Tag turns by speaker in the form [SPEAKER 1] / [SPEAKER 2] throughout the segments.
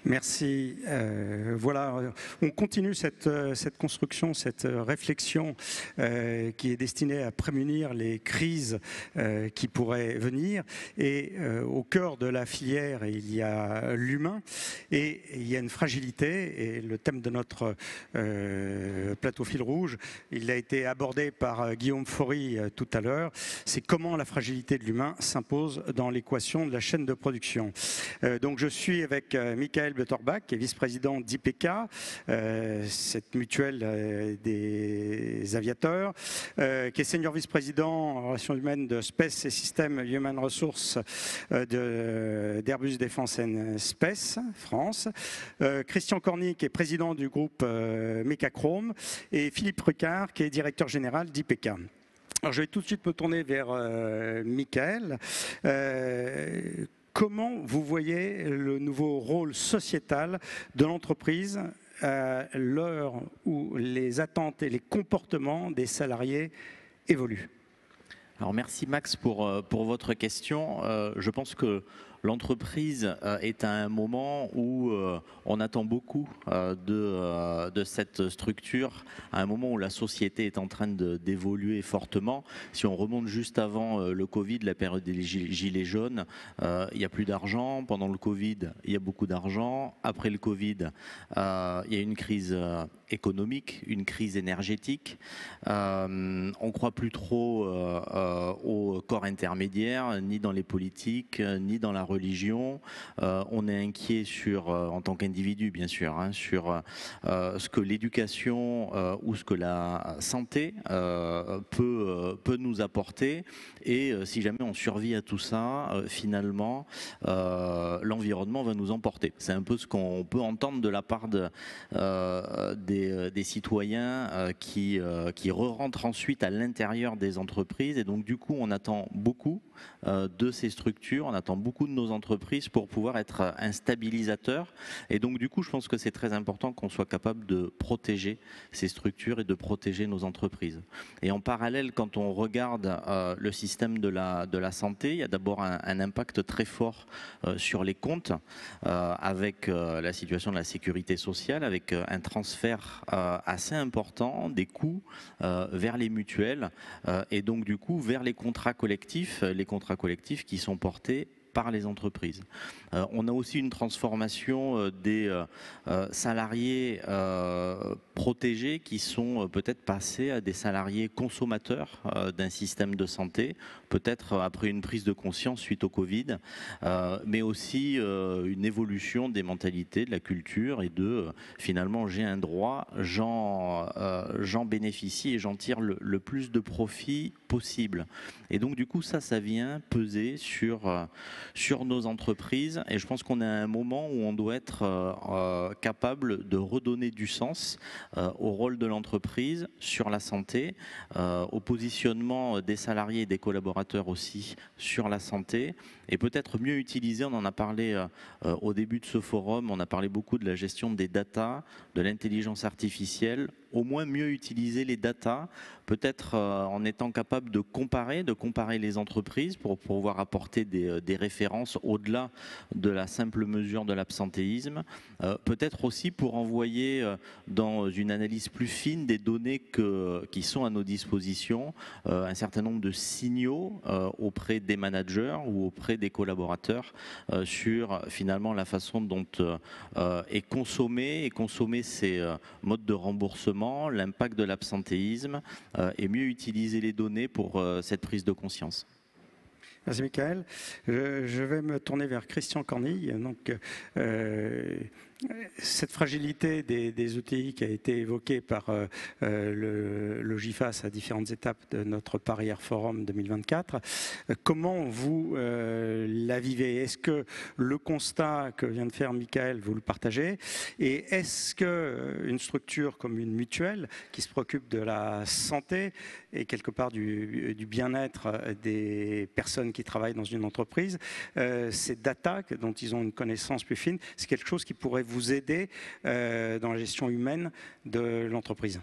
[SPEAKER 1] Merci. Voilà, on continue cette construction, cette réflexion qui est destinée à prémunir les crises qui pourraient venir. Et au cœur de la filière, il y a l'humain et il y a une fragilité. Et le thème de notre plateau fil rouge, il a été abordé par Guillaume Faury tout à l'heure. C'est comment la fragilité de l'humain s'impose dans l'équation de la chaîne de production. Donc je suis avec Michael Butterbach, qui est vice-président d'IPK, cette mutuelle des aviateurs, qui est senior vice-président en relations humaines de Space et System Human Resources d'Airbus Defence and Space France, Christian Corny, qui est président du groupe Mecachrome, et Philippe Rucard, qui est directeur général d'IPK. Alors je vais tout de suite me tourner vers Michael. Comment vous voyez le nouveau rôle sociétal de l'entreprise à l'heure où les attentes et les comportements des salariés évoluent?
[SPEAKER 2] Alors merci Max pour votre question. Je pense que l'entreprise est à un moment où on attend beaucoup de cette structure, à un moment où la société est en train d'évoluer fortement. Si on remonte juste avant le Covid, la période des gilets jaunes, il n'y a plus d'argent. Pendant le Covid, il y a beaucoup d'argent. Après le Covid, il y a une crise économique, une crise énergétique. On ne croit plus trop au corps intermédiaire, ni dans les politiques, ni dans la religion. On est inquiet en tant qu'individu bien sûr, sur ce que l'éducation ou ce que la santé peut nous apporter, et si jamais on survit à tout ça, finalement l'environnement va nous emporter. C'est un peu ce qu'on peut entendre de la part des citoyens qui re-rentrent ensuite à l'intérieur des entreprises, et donc du coup on attend beaucoup de ces structures, on attend beaucoup de nos entreprises pour pouvoir être un stabilisateur, et donc du coup je pense que c'est très important qu'on soit capable de protéger ces structures et de protéger nos entreprises. Et en parallèle, quand on regarde le système de la santé, il y a d'abord un impact très fort sur les comptes, avec la situation de la sécurité sociale, avec un transfert assez important des coûts vers les mutuelles, et donc du coup vers les contrats collectifs qui sont portés par les entreprises. On a aussi une transformation des salariés protégés qui sont peut-être passés à des salariés consommateurs d'un système de santé, peut-être après une prise de conscience suite au Covid, mais aussi une évolution des mentalités, de la culture, et finalement j'ai un droit, j'en bénéficie et j'en tire le plus de profit possible. Et donc du coup ça vient peser sur nos entreprises, et je pense qu'on est à un moment où on doit être capable de redonner du sens au rôle de l'entreprise sur la santé, au positionnement des salariés et des collaborateurs aussi sur la santé, et peut-être mieux utiliser, on en a parlé au début de ce forum, on a parlé beaucoup de la gestion des data, de l'intelligence artificielle, au moins mieux utiliser les data, peut-être en étant capable de comparer les entreprises pour pouvoir apporter des références au-delà de la simple mesure de l'absentéisme, peut-être aussi pour envoyer dans une analyse plus fine des données qui sont à nos dispositions, un certain nombre de signaux auprès des managers ou auprès des collaborateurs sur finalement la façon dont est consommé ces modes de remboursement, l'impact de l'absentéisme, et mieux utiliser les données pour cette prise de conscience.
[SPEAKER 1] Merci Michael. Je vais me tourner vers Christian Cornille. Donc, cette fragilité des ETI qui a été évoquée par le GIFAS à différentes étapes de notre Paris Air Forum 2024, comment vous la vivez? Est-ce que le constat que vient de faire Michael, vous le partagez? Et est-ce qu'une structure comme une mutuelle qui se préoccupe de la santé et quelque part du bien-être des personnes qui travaillent dans une entreprise, ces data dont ils ont une connaissance plus fine, c'est quelque chose qui pourrait vous aider dans la gestion humaine de l'entreprise?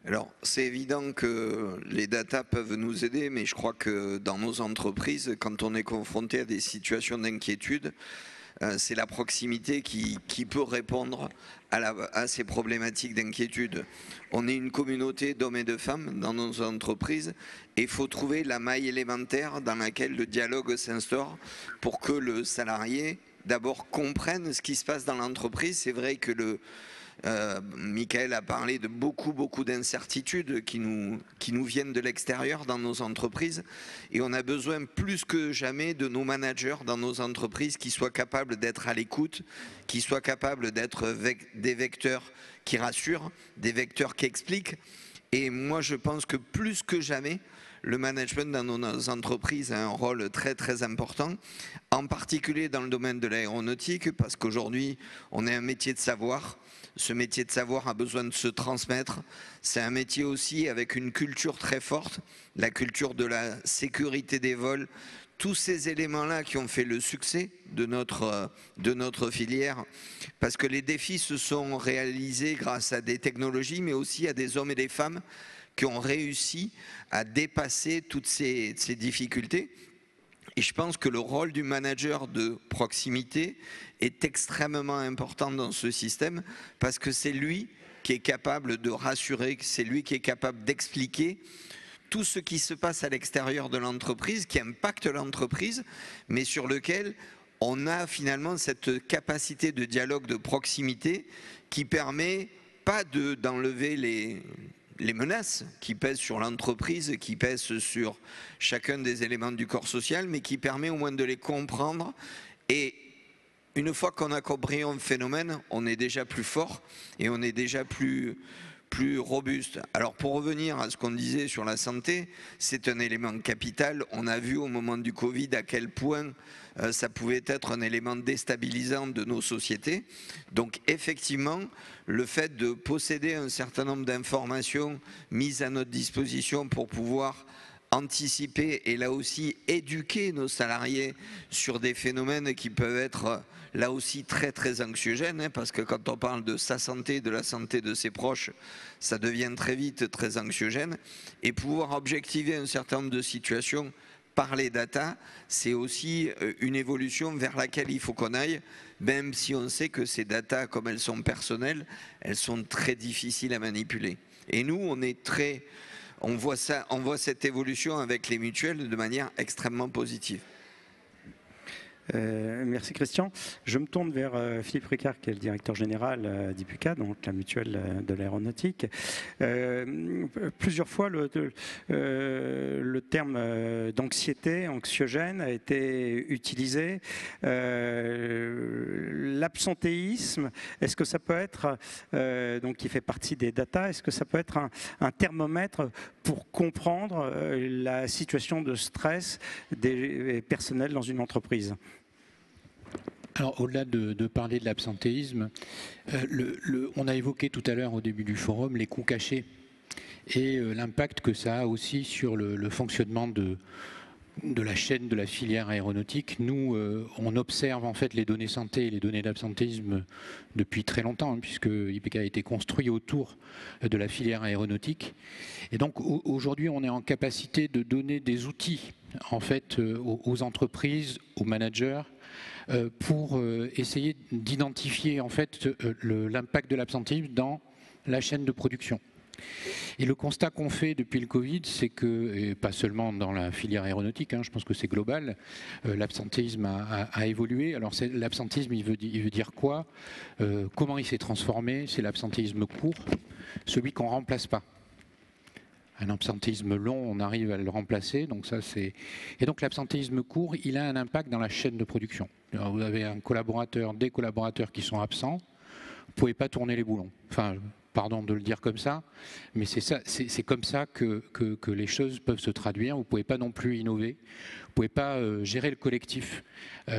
[SPEAKER 3] Alors, c'est évident que les datas peuvent nous aider, mais je crois que dans nos entreprises, quand on est confronté à des situations d'inquiétude, c'est la proximité qui peut répondre à ces problématiques d'inquiétude. On est une communauté d'hommes et de femmes dans nos entreprises et il faut trouver la maille élémentaire dans laquelle le dialogue s'instaure pour que le salarié d'abord comprenne ce qui se passe dans l'entreprise. C'est vrai que Michael a parlé de beaucoup d'incertitudes qui nous viennent de l'extérieur dans nos entreprises et on a besoin plus que jamais de nos managers dans nos entreprises qui soient capables d'être à l'écoute, qui soient capables d'être des vecteurs qui rassurent, des vecteurs qui expliquent. Et moi je pense que plus que jamais le management dans nos entreprises a un rôle très important, en particulier dans le domaine de l'aéronautique, parce qu'aujourd'hui on est un métier de savoir. Ce métier de savoir a besoin de se transmettre. C'est un métier aussi avec une culture très forte, la culture de la sécurité des vols. Tous ces éléments-là qui ont fait le succès de notre filière, parce que les défis se sont réalisés grâce à des technologies, mais aussi à des hommes et des femmes qui ont réussi à dépasser toutes ces difficultés. Et je pense que le rôle du manager de proximité est extrêmement important dans ce système parce que c'est lui qui est capable de rassurer, c'est lui qui est capable d'expliquer tout ce qui se passe à l'extérieur de l'entreprise, qui impacte l'entreprise, mais sur lequel on a finalement cette capacité de dialogue de proximité qui permet pas d'enlever les menaces qui pèsent sur l'entreprise, qui pèsent sur chacun des éléments du corps social, mais qui permet au moins de les comprendre. Et une fois qu'on a compris un phénomène, on est déjà plus fort et on est déjà plus robuste. Alors pour revenir à ce qu'on disait sur la santé, c'est un élément capital. On a vu au moment du Covid à quel point ça pouvait être un élément déstabilisant de nos sociétés. Donc effectivement, le fait de posséder un certain nombre d'informations mises à notre disposition pour pouvoir anticiper et là aussi éduquer nos salariés sur des phénomènes qui peuvent être là aussi très anxiogènes, hein, parce que quand on parle de sa santé, de la santé de ses proches, ça devient très vite très anxiogène, et pouvoir objectiver un certain nombre de situations par les data, c'est aussi une évolution vers laquelle il faut qu'on aille, même si on sait que ces data, comme elles sont personnelles, elles sont très difficiles à manipuler. Et nous, on voit cette évolution avec les mutuelles de manière extrêmement positive.
[SPEAKER 1] Merci Christian. Je me tourne vers Philippe Ricard, qui est le directeur général d'IPUCA, donc la mutuelle de l'aéronautique. Plusieurs fois, le terme d'anxiété, anxiogène, a été utilisé. L'absentéisme, est-ce que ça peut être, donc qui fait partie des data, est-ce que ça peut être un thermomètre pour comprendre la situation de stress des personnels dans une entreprise ?
[SPEAKER 4] Alors, au-delà de parler de l'absentéisme, on a évoqué tout à l'heure au début du forum les coûts cachés et l'impact que ça a aussi sur le fonctionnement de la chaîne de la filière aéronautique. Nous, on observe en fait les données santé et les données d'absentéisme depuis très longtemps, hein, puisque IPUCA a été construit autour de la filière aéronautique. Et donc aujourd'hui, on est en capacité de donner des outils en fait aux entreprises, aux managers, pour essayer d'identifier en fait l'impact de l'absentéisme dans la chaîne de production. Et le constat qu'on fait depuis le Covid, c'est que, et pas seulement dans la filière aéronautique, hein, je pense que c'est global, l'absentéisme a évolué. Alors l'absentéisme, il veut dire quoi? Comment il s'est transformé? C'est l'absentéisme court, celui qu'on ne remplace pas. Un absentéisme long, on arrive à le remplacer. Donc ça, et donc l'absentéisme court, il a un impact dans la chaîne de production. Alors, vous avez un collaborateur, des collaborateurs qui sont absents, vous ne pouvez pas tourner les boulons. Enfin, pardon de le dire comme ça, mais c'est comme ça que les choses peuvent se traduire. Vous ne pouvez pas non plus innover, vous ne pouvez pas gérer le collectif.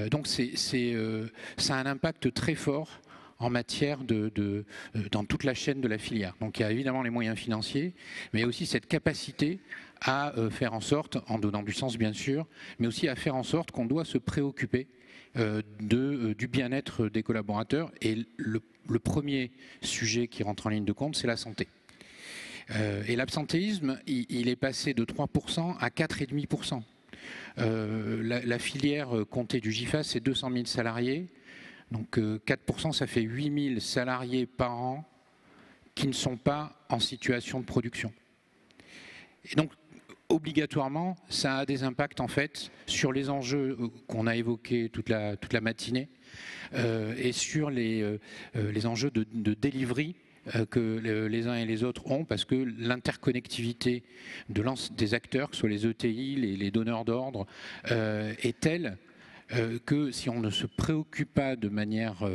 [SPEAKER 4] Donc ça a un impact très fort en matière dans toute la chaîne de la filière. Donc il y a évidemment les moyens financiers, mais il y a aussi cette capacité à faire en sorte, en donnant du sens bien sûr, mais aussi à faire en sorte qu'on doit se préoccuper du bien-être des collaborateurs. Et le premier sujet qui rentre en ligne de compte, c'est la santé. Et l'absentéisme, il est passé de 3% à 4,5%. La filière comptée du GIFAS, c'est 200 000 salariés. Donc 4%, ça fait 8000 salariés par an qui ne sont pas en situation de production. Et donc, obligatoirement, ça a des impacts en fait sur les enjeux qu'on a évoqués toute la matinée et sur les enjeux de delivery que les uns et les autres ont, parce que l'interconnectivité des acteurs, que ce soit les ETI, les donneurs d'ordre, est telle que si on ne se préoccupe pas de manière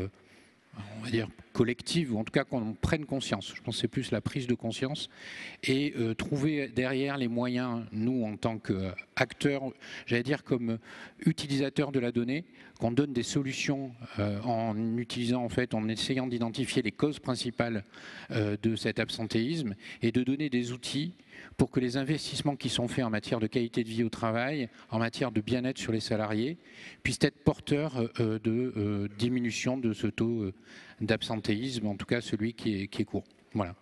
[SPEAKER 4] on va dire collective, ou en tout cas qu'on prenne conscience. Je pense que c'est plus la prise de conscience et trouver derrière les moyens, nous en tant qu'acteurs, j'allais dire comme utilisateurs de la donnée, qu'on donne des solutions en utilisant en fait, en essayant d'identifier les causes principales de cet absentéisme et de donner des outils pour que les investissements qui sont faits en matière de qualité de vie au travail, en matière de bien-être sur les salariés, puissent être porteurs de diminution de ce taux d'absentéisme, en tout cas celui qui est court. Voilà.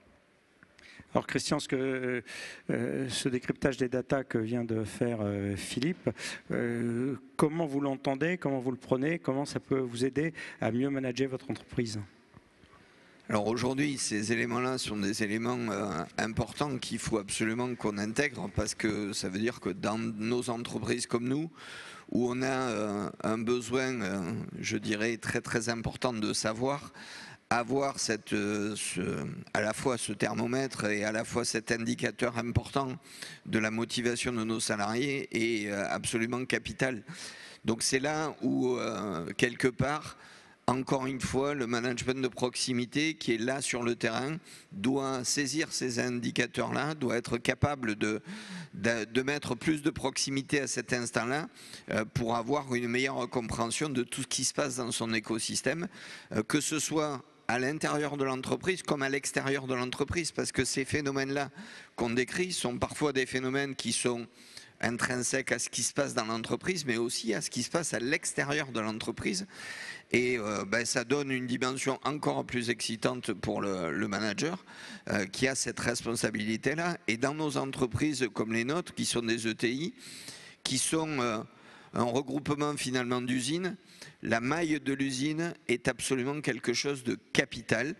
[SPEAKER 1] Alors Christian, ce décryptage des datas que vient de faire Philippe, comment vous l'entendez, comment vous le prenez, comment ça peut vous aider à mieux manager votre entreprise ?
[SPEAKER 3] Alors aujourd'hui, ces éléments-là sont des éléments importants qu'il faut absolument qu'on intègre, parce que ça veut dire que dans nos entreprises comme nous, où on a un besoin, je dirais, très très important de savoir, avoir à la fois ce thermomètre et à la fois cet indicateur important de la motivation de nos salariés est absolument capital. Donc c'est là où, quelque part, encore une fois, le management de proximité qui est là sur le terrain doit saisir ces indicateurs-là, doit être capable de mettre plus de proximité à cet instant-là pour avoir une meilleure compréhension de tout ce qui se passe dans son écosystème, que ce soit à l'intérieur de l'entreprise comme à l'extérieur de l'entreprise, parce que ces phénomènes-là qu'on décrit sont parfois des phénomènes qui sont intrinsèques à ce qui se passe dans l'entreprise, mais aussi à ce qui se passe à l'extérieur de l'entreprise. Et ça donne une dimension encore plus excitante pour le manager qui a cette responsabilité-là. Et dans nos entreprises comme les nôtres, qui sont des ETI, qui sont un regroupement finalement d'usines, la maille de l'usine est absolument quelque chose de capital,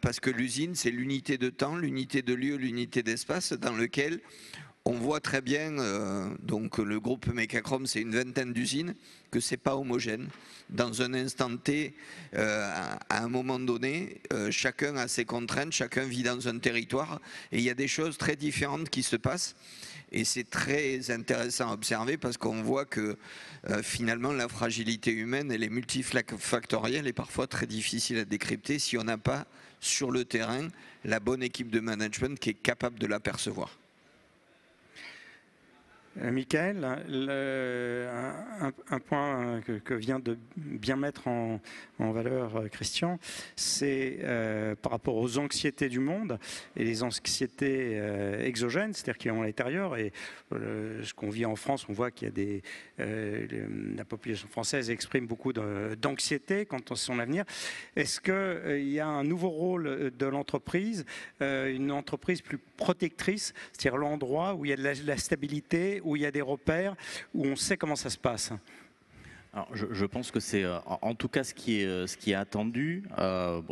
[SPEAKER 3] parce que l'usine, c'est l'unité de temps, l'unité de lieu, l'unité d'espace dans lequel on voit très bien, donc le groupe Mecachrome, c'est une vingtaine d'usines, que c'est pas homogène. Dans un instant T, à un moment donné, chacun a ses contraintes, chacun vit dans un territoire, et il y a des choses très différentes qui se passent. Et c'est très intéressant à observer parce qu'on voit que finalement la fragilité humaine, elle est multifactorielle et parfois très difficile à décrypter si on n'a pas sur le terrain la bonne équipe de management qui est capable de l'apercevoir.
[SPEAKER 1] Michael, un point que vient de bien mettre en valeur Christian, c'est par rapport aux anxiétés du monde et les anxiétés exogènes, c'est-à-dire qui sont à l'intérieur. Et ce qu'on vit en France, on voit qu'il y a la population française exprime beaucoup d'anxiété quant à son avenir. Est-ce qu'il y a un nouveau rôle de l'entreprise, une entreprise plus protectrice, c'est-à-dire l'endroit où il y a de la stabilité, où il y a des repères, où on sait comment ça se passe?
[SPEAKER 2] Alors, je pense que c'est en tout cas ce qui est attendu.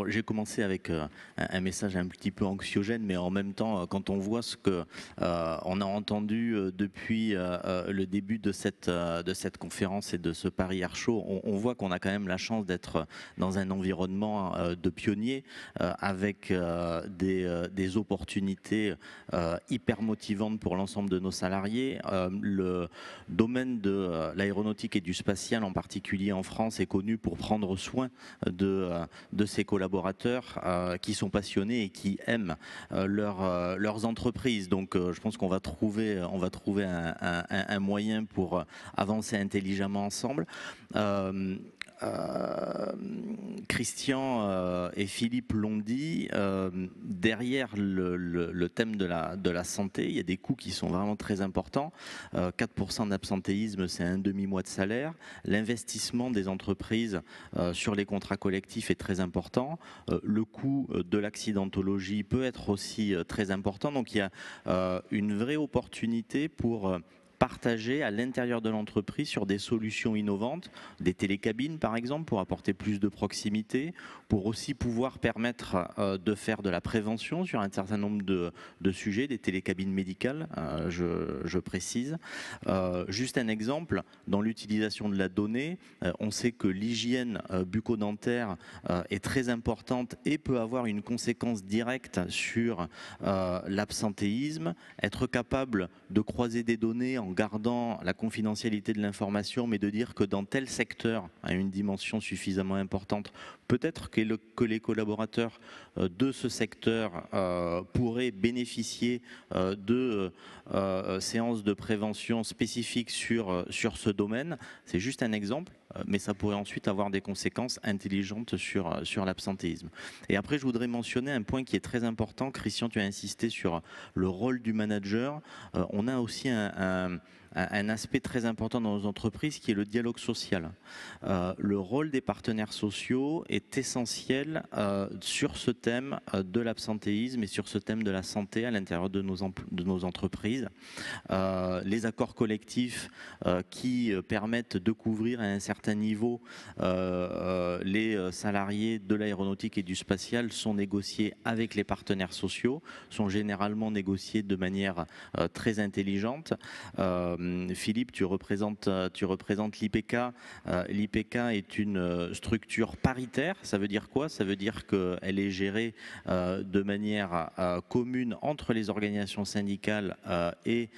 [SPEAKER 2] J'ai commencé avec un message un petit peu anxiogène, mais en même temps, quand on voit ce que on a entendu depuis le début de cette conférence et de ce Paris Air Show, on voit qu'on a quand même la chance d'être dans un environnement de pionniers avec des opportunités hyper motivantes pour l'ensemble de nos salariés. Le domaine de l'aéronautique et du spatial en particulier en France est connu pour prendre soin de ses collaborateurs qui sont passionnés et qui aiment leurs entreprises. Donc je pense qu'on va trouver un moyen pour avancer intelligemment ensemble. Christian et Philippe l'ont dit, derrière le thème de la santé, il y a des coûts qui sont vraiment très importants. 4% d'absentéisme, c'est un demi-mois de salaire. L'investissement des entreprises sur les contrats collectifs est très important. Le coût de l'accidentologie peut être aussi très important. Donc il y a une vraie opportunité pour partagées à l'intérieur de l'entreprise sur des solutions innovantes, des télécabines par exemple, pour apporter plus de proximité, pour aussi pouvoir permettre de faire de la prévention sur un certain nombre de sujets, des télécabines médicales, je précise. Juste un exemple, dans l'utilisation de la donnée, on sait que l'hygiène bucco-dentaire est très importante et peut avoir une conséquence directe sur l'absentéisme. Être capable de croiser des données en gardant la confidentialité de l'information, mais de dire que dans tel secteur a une dimension suffisamment importante, peut-être que les collaborateurs de ce secteur pourraient bénéficier de séances de prévention spécifiques sur ce domaine. C'est juste un exemple, mais ça pourrait ensuite avoir des conséquences intelligentes sur l'absentéisme. Et après, je voudrais mentionner un point qui est très important. Christian, tu as insisté sur le rôle du manager. On a aussi un aspect très important dans nos entreprises qui est le dialogue social. Le rôle des partenaires sociaux est essentiel sur ce thème de l'absentéisme et sur ce thème de la santé à l'intérieur de nos entreprises. Les accords collectifs qui permettent de couvrir à un certain niveau les salariés de l'aéronautique et du spatial sont négociés avec les partenaires sociaux, sont généralement négociés de manière très intelligente. Philippe, tu représentes l'IPK. L'IPK est une structure paritaire. Ça veut dire quoi? Ça veut dire qu'elle est gérée de manière commune entre les organisations syndicales et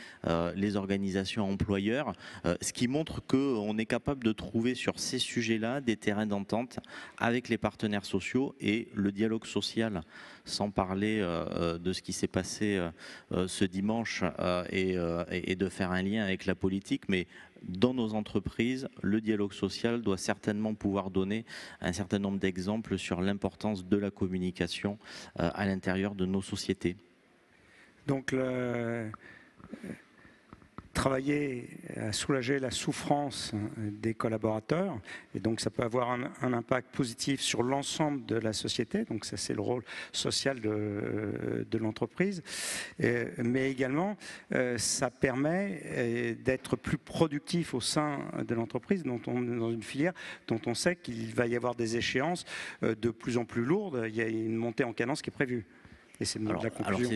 [SPEAKER 2] les organisations employeurs, ce qui montre qu'on est capable de trouver sur ces sujets-là des terrains d'entente avec les partenaires sociaux, et le dialogue social, sans parler de ce qui s'est passé ce dimanche et de faire un lien avec la politique, mais dans nos entreprises, le dialogue social doit certainement pouvoir donner un certain nombre d'exemples sur l'importance de la communication à l'intérieur de nos sociétés.
[SPEAKER 1] Donc, travailler à soulager la souffrance des collaborateurs, et donc ça peut avoir un impact positif sur l'ensemble de la société, donc ça c'est le rôle social de l'entreprise, mais également ça permet d'être plus productif au sein de l'entreprise, dans une filière dont on sait qu'il va y avoir des échéances de plus en plus lourdes. Il y a une montée en cadence qui est prévue. Alors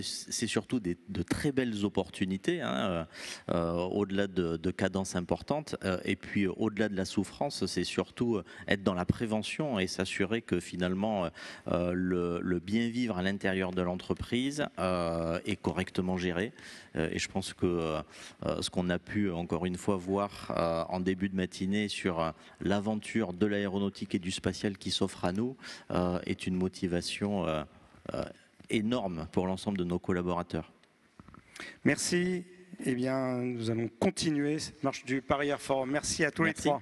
[SPEAKER 2] c'est surtout de très belles opportunités, hein, au-delà de cadences importantes, et puis au-delà de la souffrance, c'est surtout être dans la prévention et s'assurer que finalement le bien vivre à l'intérieur de l'entreprise est correctement géré. Et je pense que ce qu'on a pu encore une fois voir en début de matinée sur l'aventure de l'aéronautique et du spatial qui s'offre à nous est une motivation énorme pour l'ensemble de nos collaborateurs.
[SPEAKER 1] Merci. Eh bien, nous allons continuer cette marche du Paris Air Forum. Merci à tous les trois.